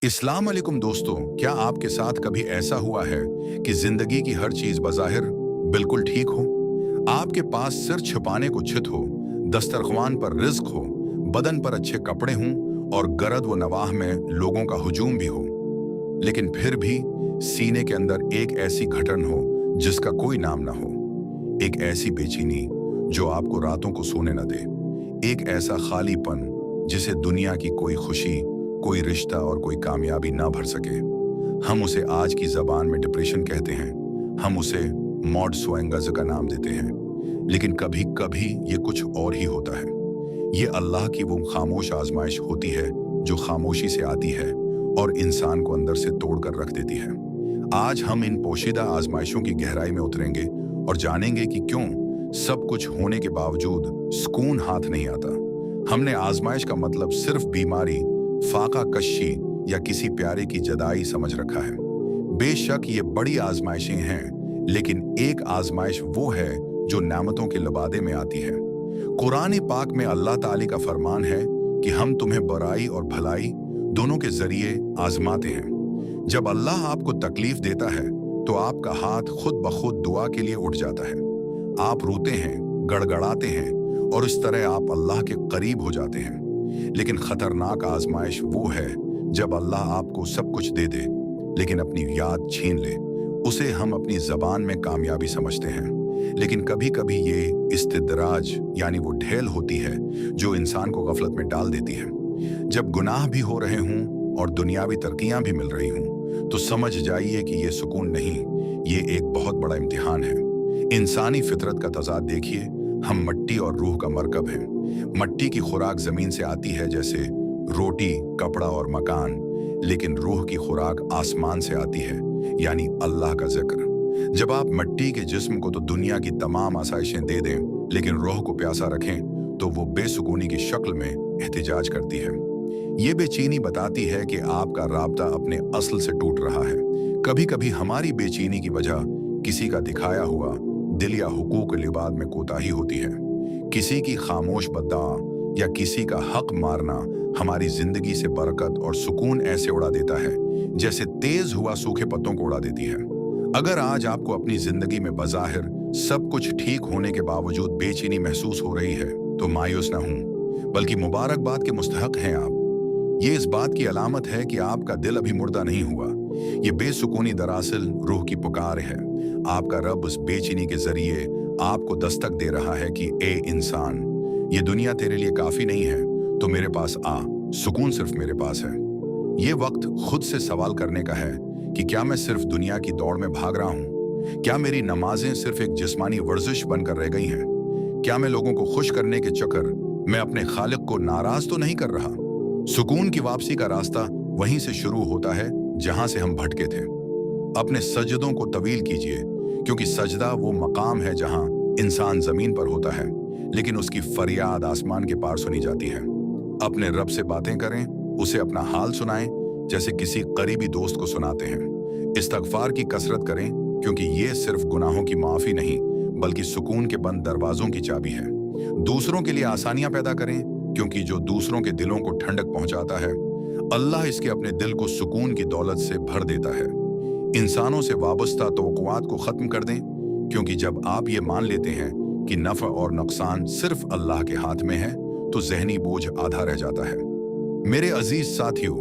इस्लाम अलैकुम दोस्तों, क्या आपके साथ कभी ऐसा हुआ है कि जिंदगी की हर चीज बज़ाहिर बिल्कुल ठीक हो? आपके पास सिर छुपाने को छित हो, दस्तरख्वान पर रिज्क हो, बदन पर अच्छे कपड़े हों और गरद व नवाह में लोगों का हुजूम भी हो, लेकिन फिर भी सीने के अंदर एक ऐसी घटन हो जिसका कोई नाम ना हो, एक ऐसी बेचैनी जो आपको रातों को सोने न दे, एक ऐसा खालीपन जिसे दुनिया की कोई खुशी, कोई रिश्ता और कोई कामयाबी ना भर सके। हम उसे आज की जबान में डिप्रेशन कहते हैं, हम उसे मॉड स्वेंगर्स का नाम देते हैं, लेकिन कभी कभी ये कुछ और ही होता है। ये अल्लाह की वो खामोश आजमाइश होती है जो खामोशी से आती है और इंसान को अंदर से तोड़ कर रख देती है। आज हम इन पोशीदा आजमाइशों की गहराई में उतरेंगे और जानेंगे कि क्यों सब कुछ होने के बावजूद सुकून हाथ नहीं आता। हमने आजमाइश का मतलब सिर्फ बीमारी, फाका कशी या किसी प्यारे की जदाई समझ रखा है। बेशक ये बड़ी आजमाइशें हैं, लेकिन एक आजमाइश वो है जो नेमतों के लबादे में आती है। कुरान पाक में अल्लाह ताला का फरमान है कि हम तुम्हें बुराई और भलाई दोनों के जरिए आजमाते हैं। जब अल्लाह आपको तकलीफ देता है तो आपका हाथ खुद ब खुद दुआ के लिए उठ जाता है। आप रोते हैं, गड़गड़ाते हैं और इस तरह आप अल्लाह के करीब हो जाते हैं। लेकिन खतरनाक आजमाइश वो है जब अल्लाह आपको सब कुछ दे दे लेकिन अपनी याद छीन ले। उसे हम अपनी जबान में कामयाबी समझते हैं, लेकिन कभी कभी ये इस्तिदराज यानी वो ढेल होती है जो इंसान को गफलत में डाल देती है। जब गुनाह भी हो रहे हों और दुनियावी तरक्कियां भी मिल रही हों तो समझ जाइए कि ये सुकून नहीं, ये एक बहुत बड़ा इम्तिहान है। इंसानी फितरत का तजाद देखिए, हम मट्टी और रूह का मरकब हैं। मट्टी की खुराक जमीन से आती है जैसे रोटी, कपड़ा और मकान, लेकिन रूह की खुराक आसमान से आती है यानी अल्लाह का जिक्र। जब आप मट्टी के जिस्म को तो दुनिया की तमाम आसाइशें दे दें लेकिन रूह को प्यासा रखें तो वो बेसुकूनी की शक्ल में एहतिजाज करती है। ये बेचैनी बताती है कि आपका राब्ता अपने असल से टूट रहा है। कभी कभी हमारी बेचैनी की वजह किसी का दिखाया हुआ दिल या हुकूक लिबाद में कोताही होती है। किसी की खामोश बद्दुआ या किसी का हक मारना हमारी जिंदगी से बरकत और सुकून ऐसे उड़ा देता है जैसे तेज हुआ सूखे पत्तों को उड़ा देती है। अगर आज आपको अपनी जिंदगी में बज़ाहिर सब कुछ ठीक होने के बावजूद बेचैनी महसूस हो रही है तो मायूस ना हूं, बल्कि मुबारकबाद के मुस्तहक हैं आप। ये इस बात की अलामत है कि आपका दिल अभी मुर्दा नहीं हुआ। ये बेसुकूनी दरअसल रूह की पुकार है। आपका रब उस बेचैनी के जरिए आपको दस्तक दे रहा है कि ए इंसान, ये दुनिया तेरे लिए काफी नहीं है तो मेरे पास आ, सुकून सिर्फ मेरे पास है। ये वक्त खुद से सवाल करने का है कि क्या मैं सिर्फ दुनिया की दौड़ में भाग रहा हूँ? क्या मेरी नमाजें सिर्फ एक जिस्मानी वर्जिश बनकर रह गई हैं? क्या मैं लोगों को खुश करने के चक्कर में अपने खालिक को नाराज तो नहीं कर रहा? सुकून की वापसी का रास्ता वहीं से शुरू होता है जहां से हम भटके थे। अपने सजदों को तवील कीजिए, क्योंकि सजदा वो मकाम है जहां इंसान जमीन पर होता है लेकिन उसकी फरियाद आसमान के पार सुनी जाती है। अपने रब से बातें करें, उसे अपना हाल सुनाएं जैसे किसी करीबी दोस्त को सुनाते हैं। इस्तगफार की कसरत करें, क्योंकि ये सिर्फ गुनाहों की माफी नहीं बल्कि सुकून के बंद दरवाजों की चाबी है। दूसरों के लिए आसानियां पैदा करें, क्योंकि जो दूसरों के दिलों को ठंडक पहुंचाता है अल्लाह इसके अपने दिल को सुकून की दौलत से भर देता है। इंसानों से वाबस्ता तवक्कुआत को खत्म कर दें, क्योंकि जब आप ये मान लेते हैं कि नफ़ा और नुकसान सिर्फ अल्लाह के हाथ में है तो जहनी बोझ आधा रह जाता है। मेरे अजीज साथियों,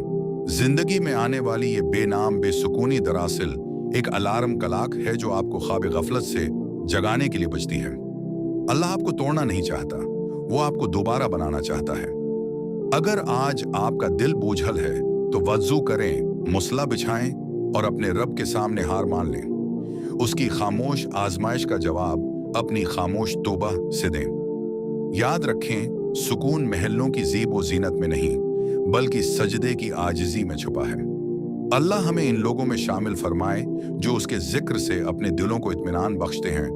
जिंदगी में आने वाली ये बेनाम बेसुकूनी दरअसल एक अलार्म कलाक है जो आपको ख्वाब गफलत से जगाने के लिए बजती है। अल्लाह आपको तोड़ना नहीं चाहता, वो आपको दोबारा बनाना चाहता है। अगर आज आपका दिल बोझल है तो वज़ू करें, मुसला बिछाएं और अपने रब के सामने हार मान लें। उसकी खामोश आजमाइश का जवाब अपनी खामोश तौबा से दें। याद रखें, सुकून महलों की ज़ीब व जीनत में नहीं बल्कि सजदे की आजिज़ी में छुपा है। अल्लाह हमें इन लोगों में शामिल फरमाए जो उसके जिक्र से अपने दिलों को इत्मीनान बख्शते हैं